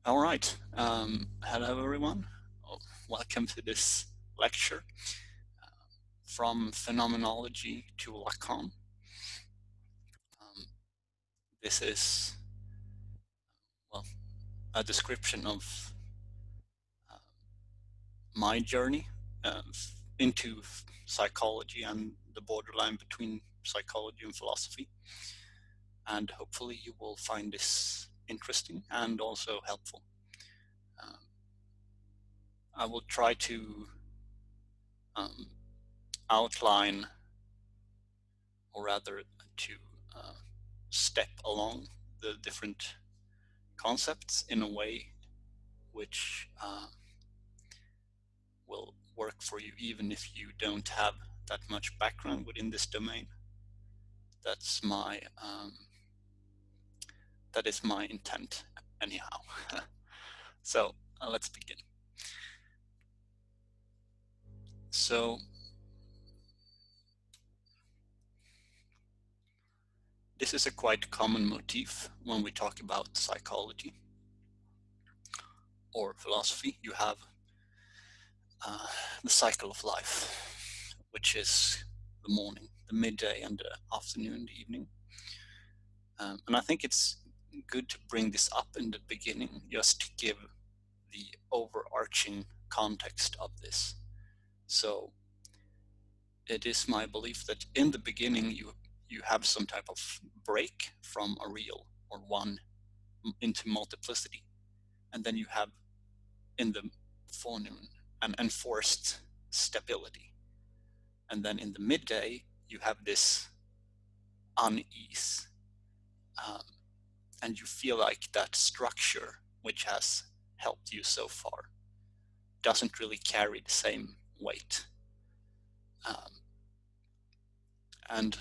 All right. Hello, everyone. Welcome to this lecture from Phenomenology to Lacan. This is, well, a description of my journey into psychology and the borderline between psychology and philosophy. And hopefully you will find this interesting and also helpful. I will try to outline, or rather to step along the different concepts in a way which will work for you even if you don't have that much background within this domain. That's my that is my intent anyhow. So let's begin. So this is a quite common motif when we talk about psychology or philosophy. You have the cycle of life, which is the morning, the midday, and the afternoon, the evening. And I think it's good to bring this up in the beginning, just to give the overarching context of this. So it is my belief that in the beginning you have some type of break from a real or one into multiplicity, and then you have in the forenoon an enforced stability, and then in the midday you have this unease, and you feel like that structure which has helped you so far doesn't really carry the same weight. And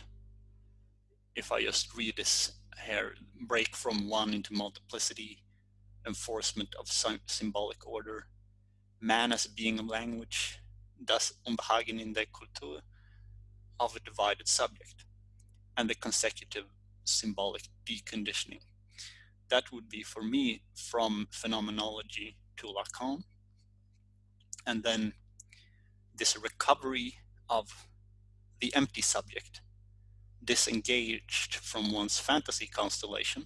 if I just read this here, break from one into multiplicity, enforcement of symbolic order, man as a being of language, das Unbehagen in der Kultur of a divided subject, and the consecutive symbolic deconditioning. That would be for me from phenomenology to Lacan, and then this recovery of the empty subject, disengaged from one's fantasy constellation.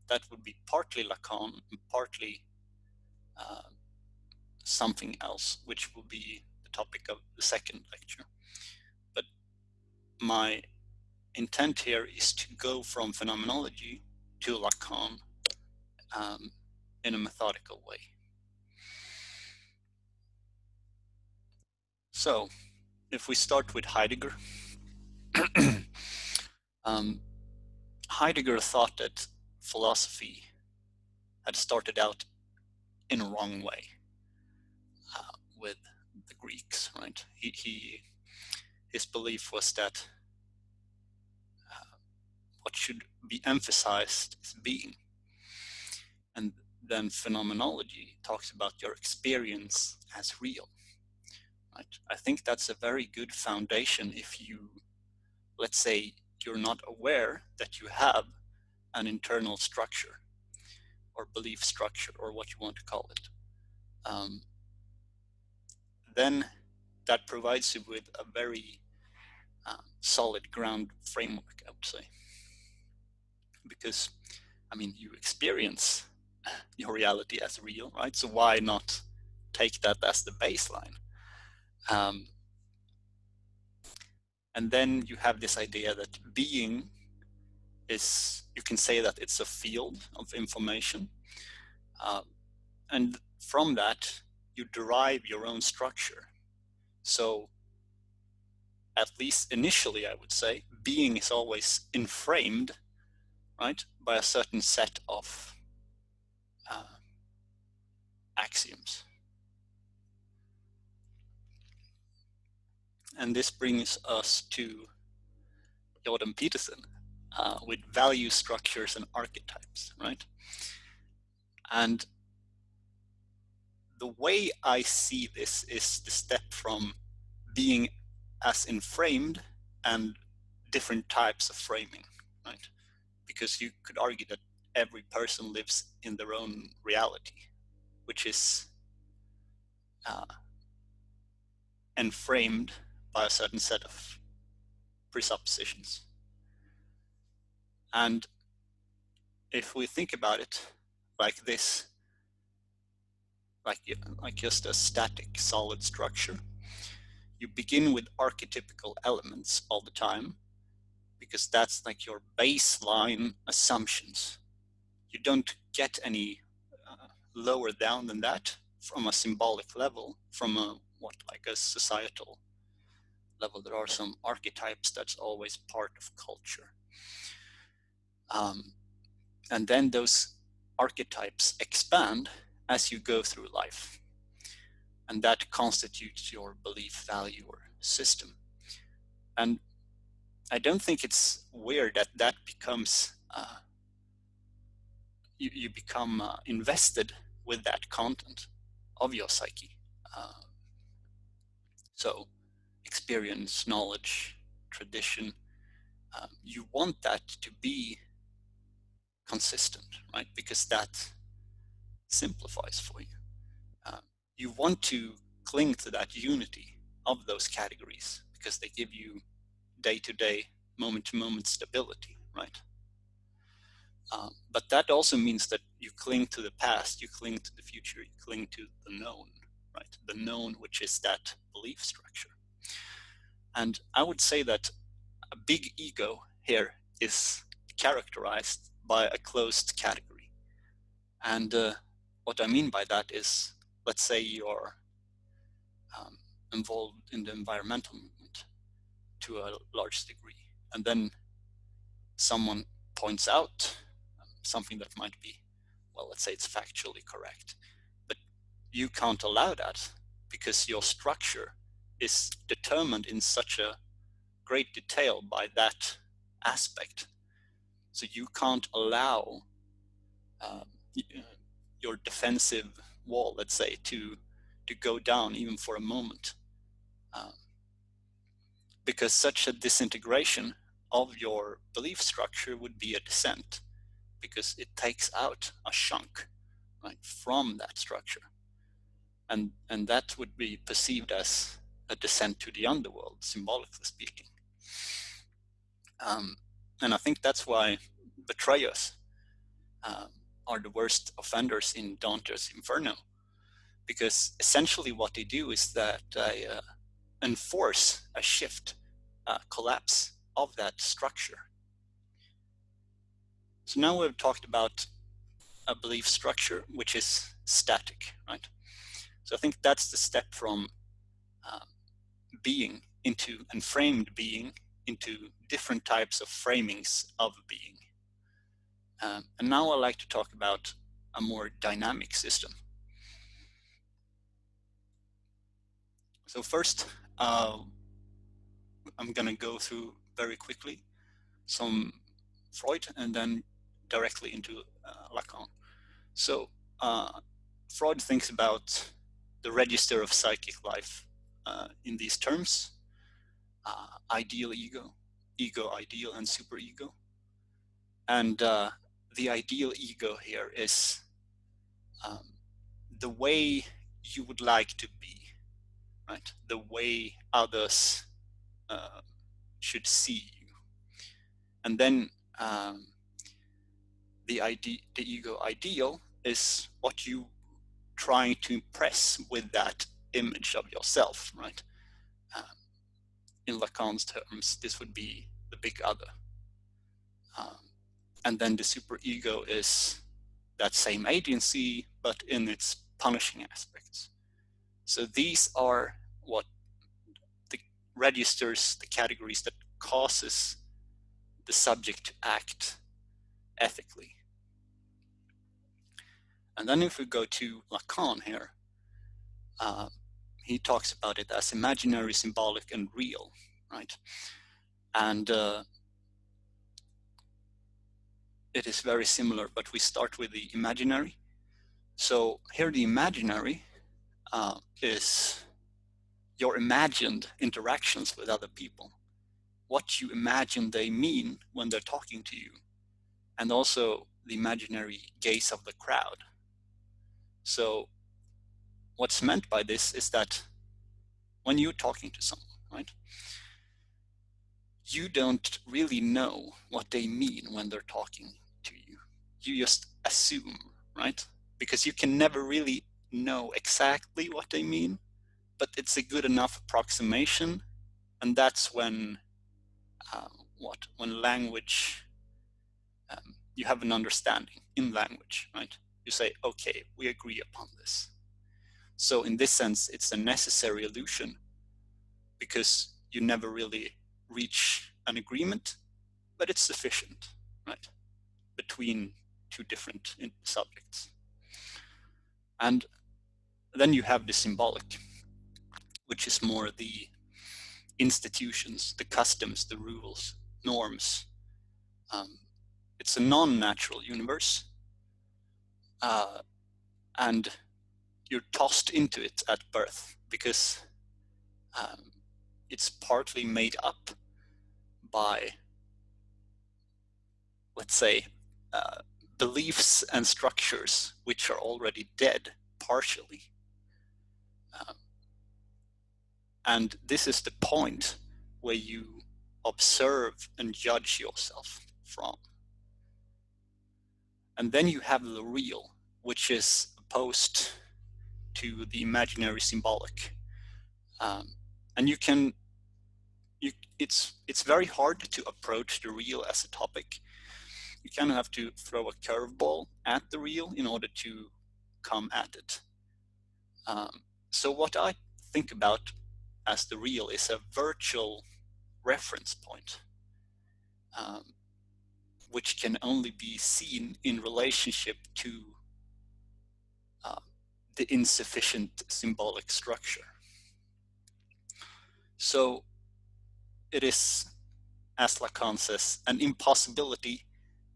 That would be partly Lacan and partly something else, which will be the topic of the second lecture. But my intent here is to go from phenomenology to Lacan in a methodical way. So if we start with Heidegger, Heidegger thought that philosophy had started out in a wrong way with the Greeks, right? His belief was that what should be emphasized is being. And then phenomenology talks about your experience as real, right? I think that's a very good foundation if you, let's say, you're not aware that you have an internal structure or belief structure or what you want to call it. Then that provides you with a very solid ground framework, I would say. Because, I mean, you experience your reality as real, right? So why not take that as the baseline? And then you have this idea that being is, you can say that it's a field of information. And from that, you derive your own structure. So at least initially, I would say, being is always inframed, right, by a certain set of axioms. And this brings us to Jordan Peterson with value structures and archetypes, right? And the way I see this is the step from being as inframed and different types of framing, right? Because you could argue that every person lives in their own reality, which is enframed by a certain set of presuppositions. And if we think about it like this, like just a static solid structure, you begin with archetypical elements all the time, because that's like your baseline assumptions. You don't get any lower down than that from a symbolic level, from like a societal level. There are some archetypes that's always part of culture. And then those archetypes expand as you go through life. And that constitutes your belief, value, or system. And I don't think it's weird that that becomes, you become invested with that content of your psyche. So experience, knowledge, tradition, you want that to be consistent, right? Because that simplifies for you. You want to cling to that unity of those categories because they give you day-to-day, moment-to-moment stability, right? But that also means that you cling to the past, you cling to the future, you cling to the known, right? The known, which is that belief structure. And I would say that a big ego here is characterized by a closed category. And what I mean by that is, let's say you're involved in the environmental movement to a large degree, and then someone points out something that might be, well, let's say it's factually correct, but you can't allow that because your structure is determined in such a great detail by that aspect. So you can't allow your defensive wall, let's say, to go down even for a moment, because such a disintegration of your belief structure would be a descent, because it takes out a chunk, right, from that structure, and that would be perceived as a descent to the underworld, symbolically speaking. And I think that's why betrayers are the worst offenders in Dante's Inferno, because essentially what they do is that they enforce a shift, collapse of that structure. So now we've talked about a belief structure which is static, right? So I think that's the step from being into, and framed being, into different types of framings of being. And now I'd like to talk about a more dynamic system. So first, I'm going to go through very quickly some Freud and then directly into Lacan. So Freud thinks about the register of psychic life in these terms: ideal ego, ego ideal, and superego. And the ideal ego here is the way you would like to be, right? The way others should see you. And then the ego ideal is what you trying to impress with that image of yourself, right? In Lacan's terms, this would be the big other. And then the superego is that same agency, but in its punishing aspects. So these are what the registers, the categories that causes the subject to act ethically. And then if we go to Lacan here, he talks about it as imaginary, symbolic, and real, right? And it is very similar, but we start with the imaginary. So here the imaginary is your imagined interactions with other people, what you imagine they mean when they're talking to you, and also the imaginary gaze of the crowd. So what's meant by this is that when you're talking to someone, right, you don't really know what they mean when they're talking to you. You just assume, right? Because you can never really know exactly what they mean, but it's a good enough approximation, and that's when when language, you have an understanding in language, right? You say, okay, we agree upon this. So in this sense, it's a necessary illusion because you never really reach an agreement, but it's sufficient, right, between two different subjects. And then you have the symbolic, which is more the institutions, the customs, the rules, norms. It's a non-natural universe, and you're tossed into it at birth because it's partly made up by, let's say, beliefs and structures which are already dead partially. And this is the point where you observe and judge yourself from. And then you have the real, which is opposed to the imaginary symbolic. And it's very hard to approach the real as a topic. You kind of have to throw a curveball at the real in order to come at it. So what I think about as the real is a virtual reference point, which can only be seen in relationship to the insufficient symbolic structure. So it is, as Lacan says, an impossibility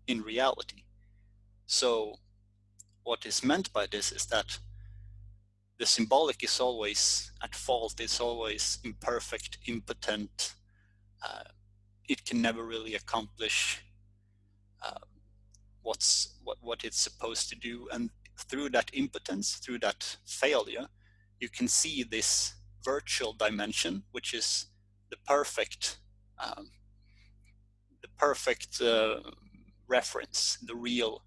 in reality. So what is meant by this is that the symbolic is always at fault, it's always imperfect, impotent. It can never really accomplish what it's supposed to do. And through that impotence, through that failure, you can see this virtual dimension, which is the perfect reference, the real,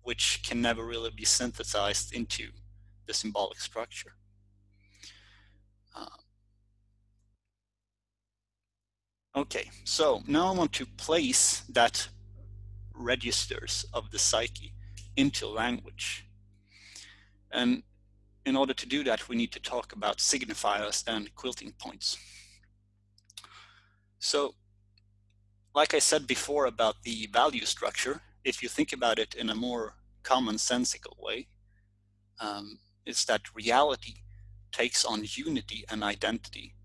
which can never really be synthesized into the symbolic structure. Okay, so now I want to place that registers of the psyche into language. And in order to do that, we need to talk about signifiers and quilting points. So, like I said before about the value structure, if you think about it in a more commonsensical way, it's that reality takes on unity and identity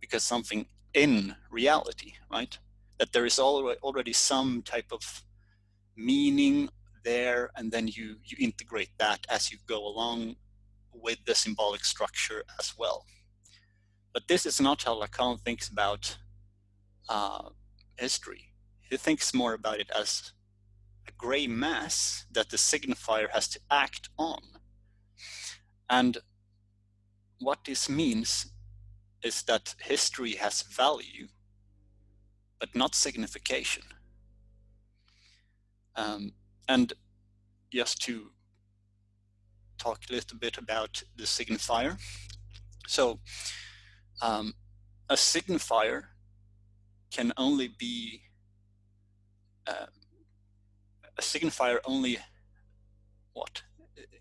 because something in reality, right? That there is already some type of meaning there, and then you integrate that as you go along with the symbolic structure as well. But this is not how Lacan thinks about history. He thinks more about it as a gray mass that the signifier has to act on. And what this means is that history has value, but not signification. And just to talk a little bit about the signifier. So a signifier can only be a signifier only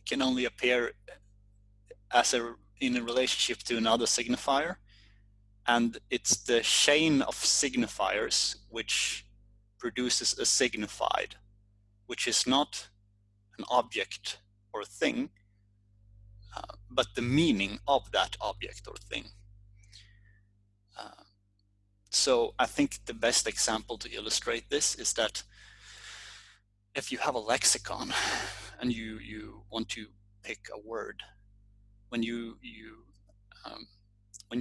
can only appear as in a relationship to another signifier, and it's the chain of signifiers which produces a signified, which is not an object or thing, but the meaning of that object or thing. So I think the best example to illustrate this is that if you have a lexicon and you want to pick a word, when you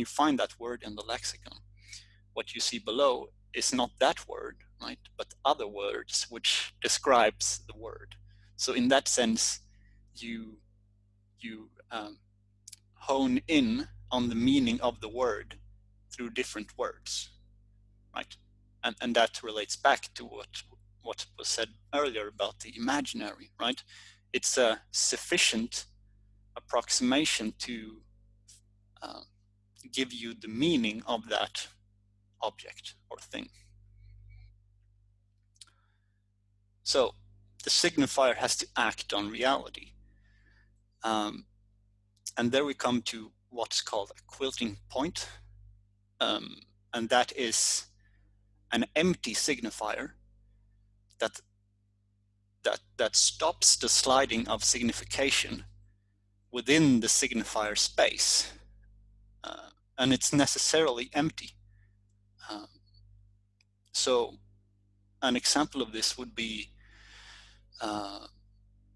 find that word in the lexicon, what you see below is not that word, right? But other words which describes the word. So in that sense, you hone in on the meaning of the word through different words, right? And that relates back to what was said earlier about the imaginary, right? It's a sufficient approximation to give you the meaning of that object or thing. So the signifier has to act on reality. And there we come to what's called a quilting point. And that is an empty signifier that stops the sliding of signification within the signifier space. And it's necessarily empty. So an example of this would be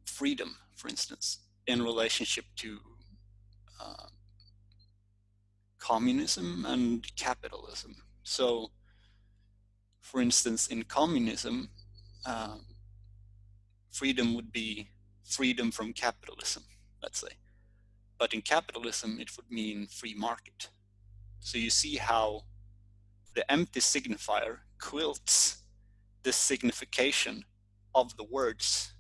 freedom, for instance, in relationship to communism and capitalism. So, for instance, in communism, freedom would be freedom from capitalism, let's say. But in capitalism, it would mean free market. So you see how the empty signifier quilts the signification of the words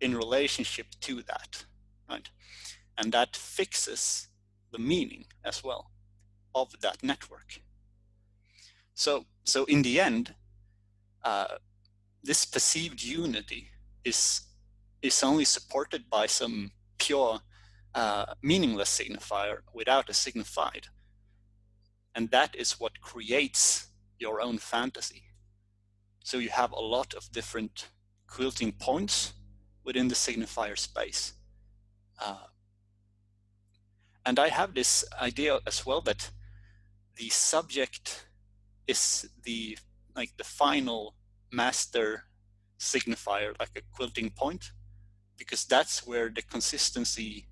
in relationship to that, right? And that fixes the meaning as well of that network. So in the end, this perceived unity is only supported by some pure meaningless signifier without a signified. And that is what creates your own fantasy. So you have a lot of different quilting points within the signifier space. And I have this idea as well that the subject is the final master signifier, like a quilting point, because that's where the consistency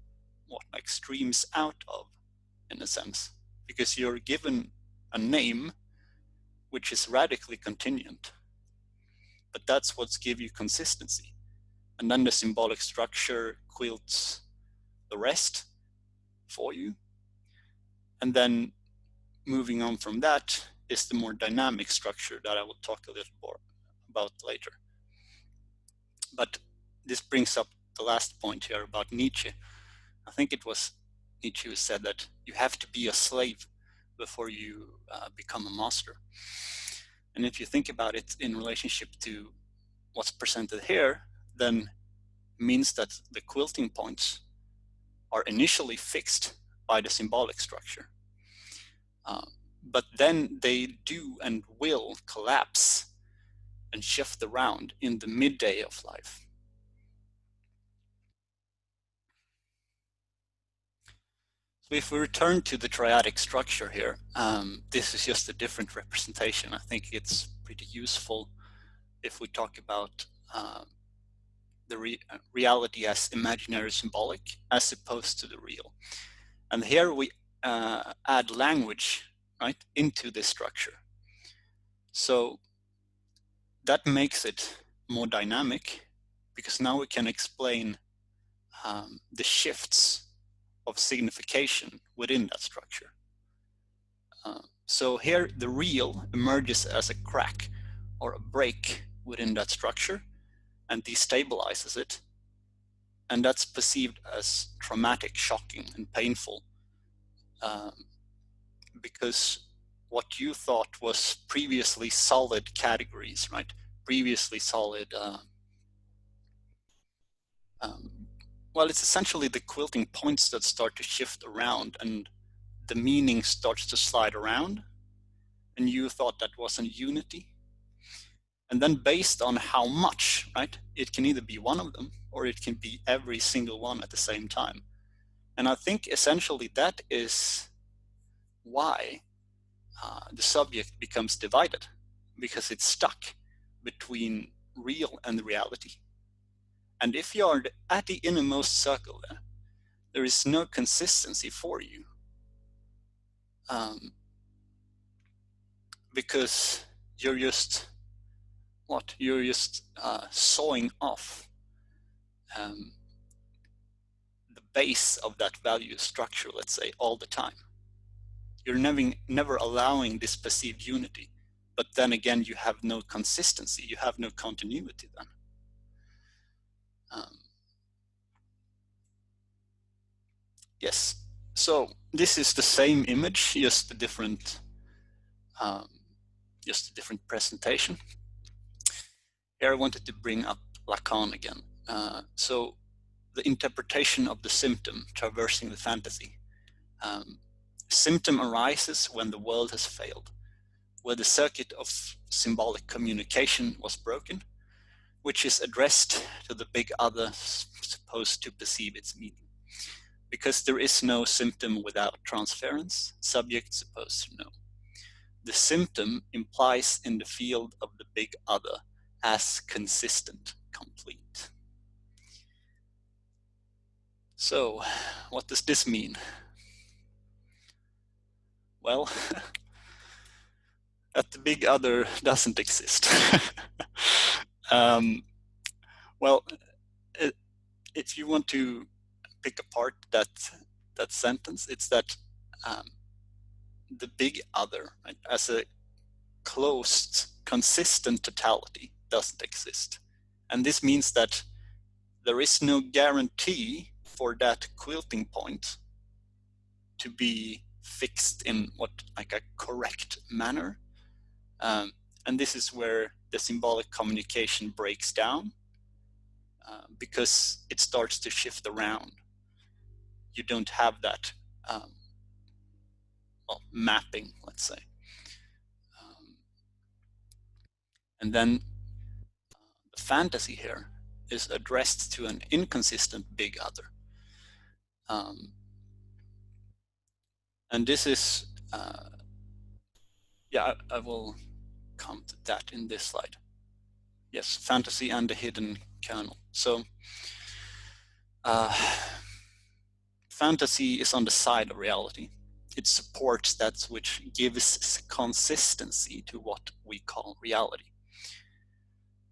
streams out of, in a sense, because you're given a name which is radically contingent, but that's what's give you consistency. And then the symbolic structure quilts the rest for you. And then moving on from that is the more dynamic structure that I will talk a little more about later. But this brings up the last point here about Nietzsche. I think it was Nietzsche who said that you have to be a slave before you become a master. And if you think about it in relationship to what's presented here, then it means that the quilting points are initially fixed by the symbolic structure. But then they do and will collapse and shift around in the midday of life. So if we return to the triadic structure here, this is just a different representation. I think it's pretty useful if we talk about the reality as imaginary symbolic as opposed to the real. And here we add language, right, into this structure. So that makes it more dynamic, because now we can explain the shifts of signification within that structure. So here the real emerges as a crack or a break within that structure and destabilizes it. And that's perceived as traumatic, shocking, and painful, because what you thought was previously solid categories, right? Previously solid, well, it's essentially the quilting points that start to shift around and the meaning starts to slide around. And you thought that wasn't unity. And then based on how much, right? It can either be one of them or it can be every single one at the same time. And I think essentially that is why the subject becomes divided, because it's stuck between real and reality. And if you are at the innermost circle there is no consistency for you, because you're just what? You're just sawing off the base of that value structure, let's say, all the time. You're never allowing this perceived unity, but then again, you have no consistency, you have no continuity then. Yes, so this is the same image, just a different presentation. Here I wanted to bring up Lacan again. So the interpretation of the symptom traversing the fantasy. Symptom arises when the world has failed, where the circuit of symbolic communication was broken, which is addressed to the big other supposed to perceive its meaning. Because there is no symptom without transference, subject supposed to know. The symptom implies in the field of the big other as consistent, complete. So, what does this mean? Well, that the big other doesn't exist. Well, if you want to pick apart that sentence, it's that the big other, right, as a closed, consistent totality, doesn't exist. And this means that there is no guarantee for that quilting point to be fixed in like a correct manner. And this is where the symbolic communication breaks down, because it starts to shift around. You don't have that mapping, let's say. And then the fantasy here is addressed to an inconsistent big other. And this is, I will come to that in this slide. Yes, fantasy and the hidden kernel. So fantasy is on the side of reality. It supports that which gives consistency to what we call reality.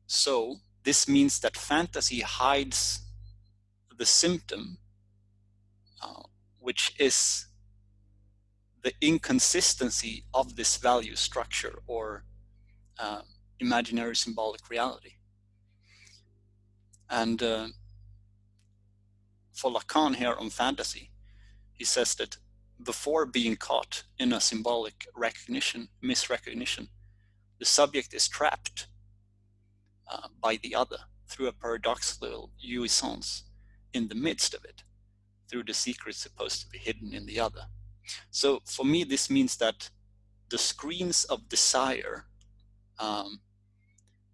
So this means that fantasy hides the symptom, which is the inconsistency of this value structure or imaginary symbolic reality. And for Lacan here on fantasy, he says that before being caught in a symbolic misrecognition, the subject is trapped by the other through a paradoxical jouissance in the midst of it, through the secret supposed to be hidden in the other. So for me, this means that the screens of desire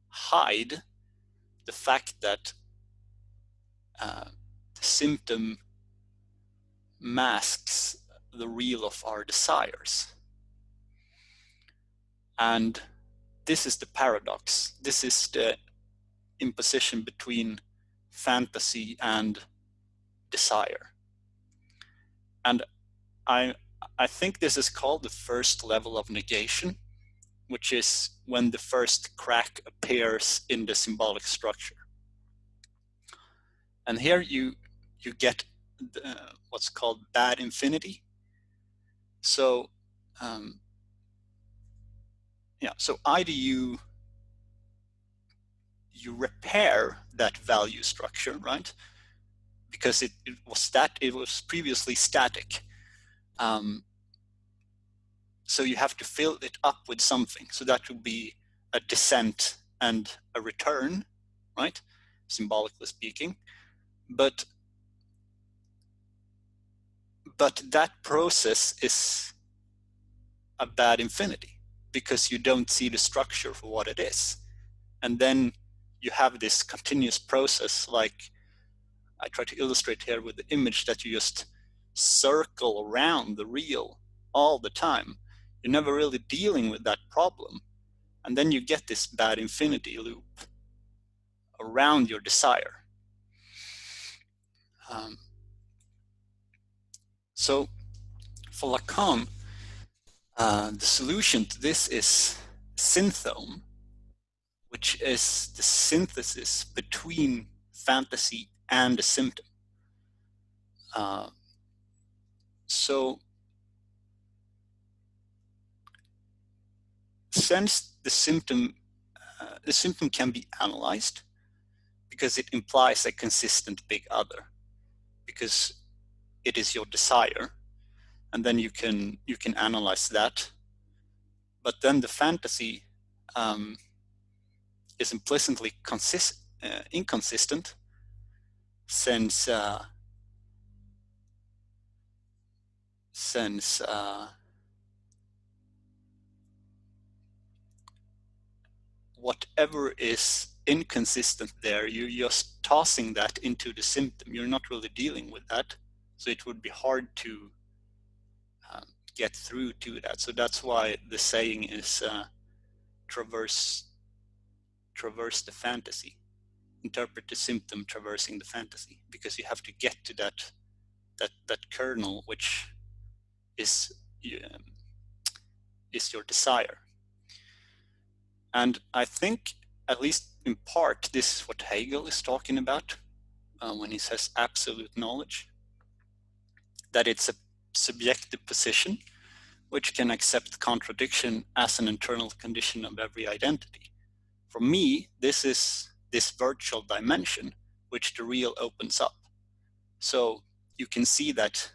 hide the fact that the symptom masks the real of our desires. And this is the paradox. This is the imposition between fantasy and desire. And I think this is called the first level of negation, which is when the first crack appears in the symbolic structure. And here you get what's called bad infinity. So so either you repair that value structure, right? Because it was previously static. So you have to fill it up with something. So that would be a descent and a return, right? Symbolically speaking. But that process is a bad infinity because you don't see the structure for what it is. And then you have this continuous process, like I try to illustrate here with the image, that you just circle around the real all the time. You're never really dealing with that problem. And then you get this bad infinity loop around your desire. So for Lacan, the solution to this is synthome, which is the synthesis between fantasy and a symptom. So since the symptom can be analyzed because it implies a consistent big other, because it is your desire, and then you can analyze that. But then the fantasy is implicitly inconsistent, since whatever is inconsistent there, you're just tossing that into the symptom. You're not really dealing with that, so it would be hard to get through to that. So that's why the saying is traverse the fantasy, interpret the symptom traversing the fantasy, because you have to get to that kernel, which is your desire. And I think, at least in part, this is what Hegel is talking about when he says absolute knowledge, that it's a subjective position which can accept contradiction as an internal condition of every identity. For me, this is this virtual dimension which the real opens up. So you can see that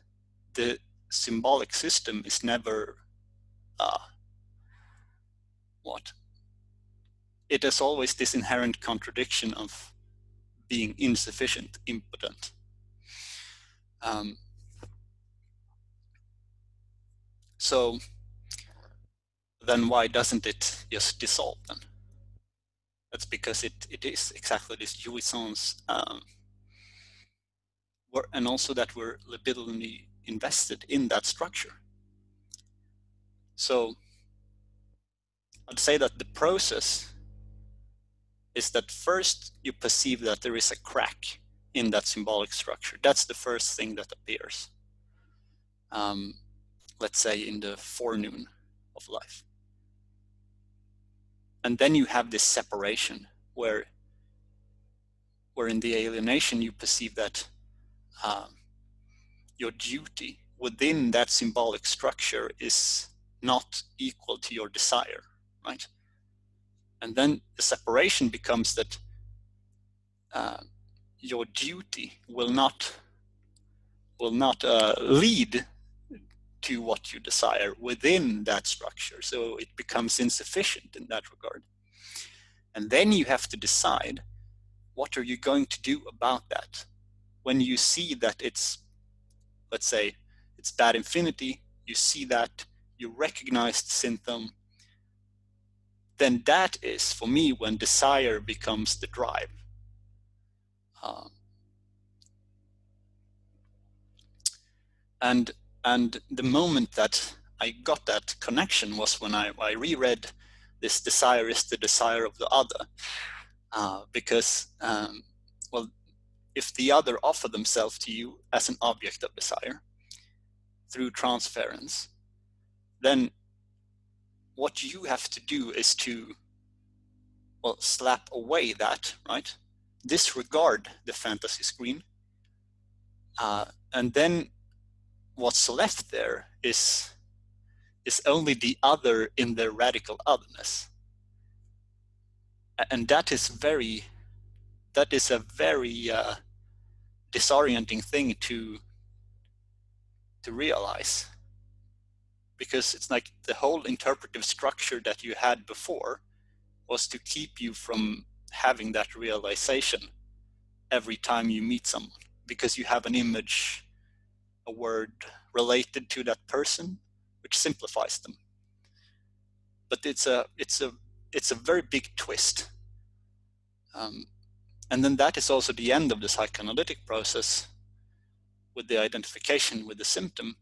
the symbolic system is never it has always this inherent contradiction of being insufficient, impotent. So then why doesn't it just dissolve then? That's because it is exactly this jouissance, and also that we're libidinally invested in that structure. So I'd say that the process is that first you perceive that there is a crack in that symbolic structure. That's the first thing that appears. Let's say in the forenoon of life. And then you have this separation where in the alienation you perceive that your duty within that symbolic structure is not equal to your desire, right? And then the separation becomes that your duty will not lead to what you desire within that structure. So it becomes insufficient in that regard. And then you have to decide, what are you going to do about that? When you see that it's, let's say, it's bad infinity, you see that, you recognize the symptom, then that is, for me, when desire becomes the drive. And the moment that I got that connection was when I reread this desire is the desire of the other. Because, well, if the other offer themselves to you as an object of desire through transference, then what you have to do is to, well, slap away that, right? Disregard the fantasy screen. And then what's left there is only the other in their radical otherness. And that is a very disorienting thing to realize, because it's like the whole interpretive structure that you had before was to keep you from having that realization every time you meet someone, because you have an image, a word related to that person, which simplifies them. But it's a very big twist. And then that is also the end of the psychoanalytic process with the identification with the symptom.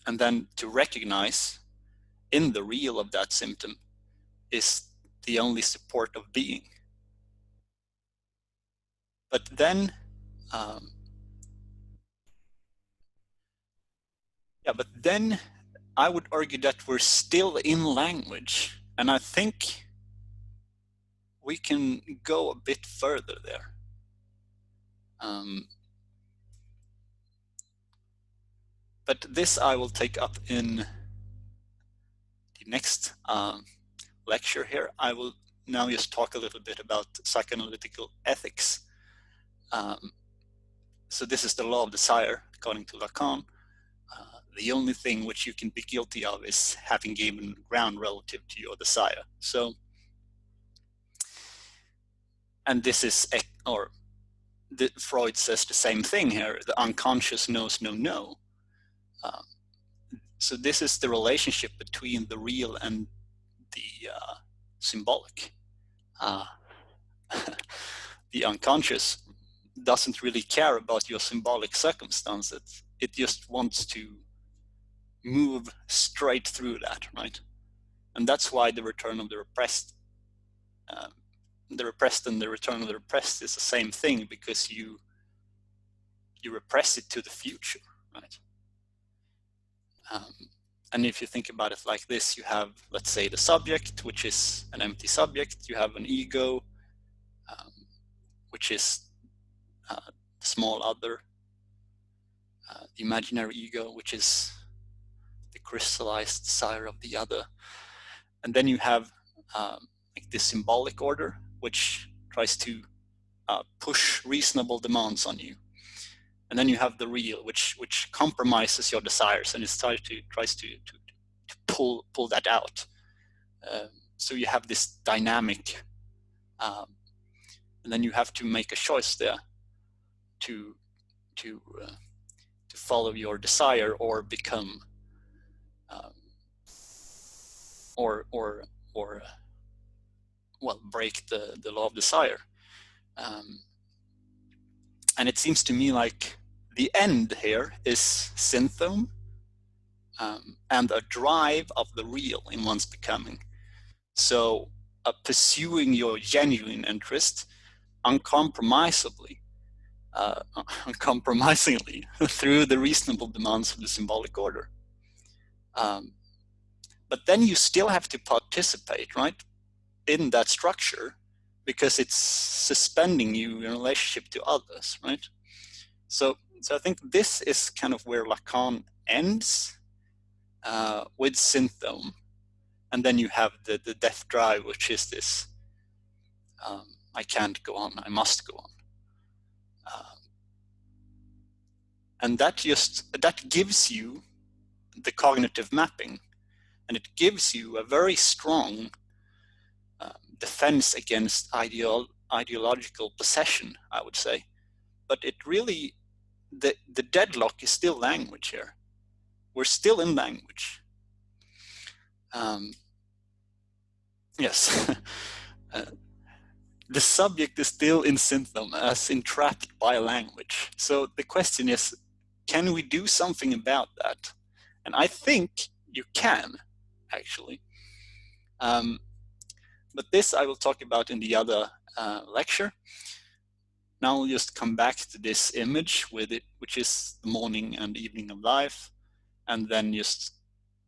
And then to recognize in the real of that symptom is the only support of being. But then, but then I would argue that we're still in language And I think we can go a bit further there. But this I will take up in the next lecture here. I will now just talk a little bit about psychoanalytical ethics. So this is the law of desire, according to Lacan. The only thing which you can be guilty of is having given ground relative to your desire. So, and this is, or Freud says the same thing here, the unconscious knows no no. So this is the relationship between the real and the symbolic. The unconscious doesn't really care about your symbolic circumstances. It just wants to move straight through that, right? And that's why the return of the repressed and the return of the repressed is the same thing, because you repress it to the future, right? And if you think about it like this, you have, let's say, the subject, which is an empty subject. You have an ego, which is the small other, the imaginary ego, which is the crystallized desire of the other. And then you have like this symbolic order, which tries to push reasonable demands on you. And then you have the real, which compromises your desires, and it tries to pull that out. So you have this dynamic, and then you have to make a choice there to follow your desire or become well, break the law of desire. And it seems to me like the end here is synthome, and a drive of the real in one's becoming. So pursuing your genuine interest uncompromisingly through the reasonable demands of the symbolic order. But then you still have to participate, right, in that structure, because it's suspending you in relationship to others, right? So I think this is kind of where Lacan ends with synthome. And then you have the death drive, which is this, I can't go on, I must go on. And that gives you the cognitive mapping, and it gives you a very strong defense against ideological possession, I would say. But it really, the deadlock is still language here. We're still in language. Yes. The subject is still in synthome, as entrapped by language. So the question is, can we do something about that? And I think you can, actually. But this I will talk about in the other lecture. Now I'll just come back to this image with it, which is the morning and evening of life, and then just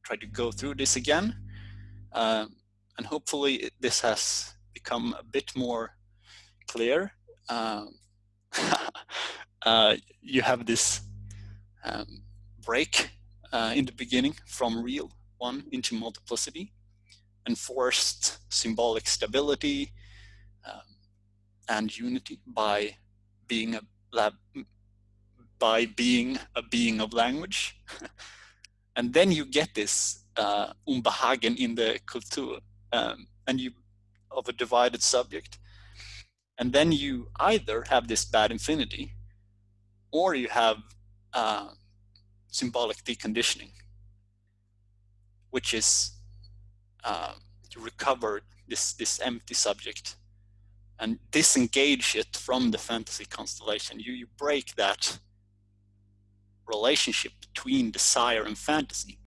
try to go through this again. And hopefully this has become a bit more clear. You have this break in the beginning from real one into multiplicity, enforced symbolic stability and unity by being a being of language. And then you get this Unbehagen in the Kultur, and you of a divided subject. And then you either have this bad infinity, or you have symbolic deconditioning, which is to recover this empty subject and disengage it from the fantasy constellation. You break that relationship between desire and fantasy.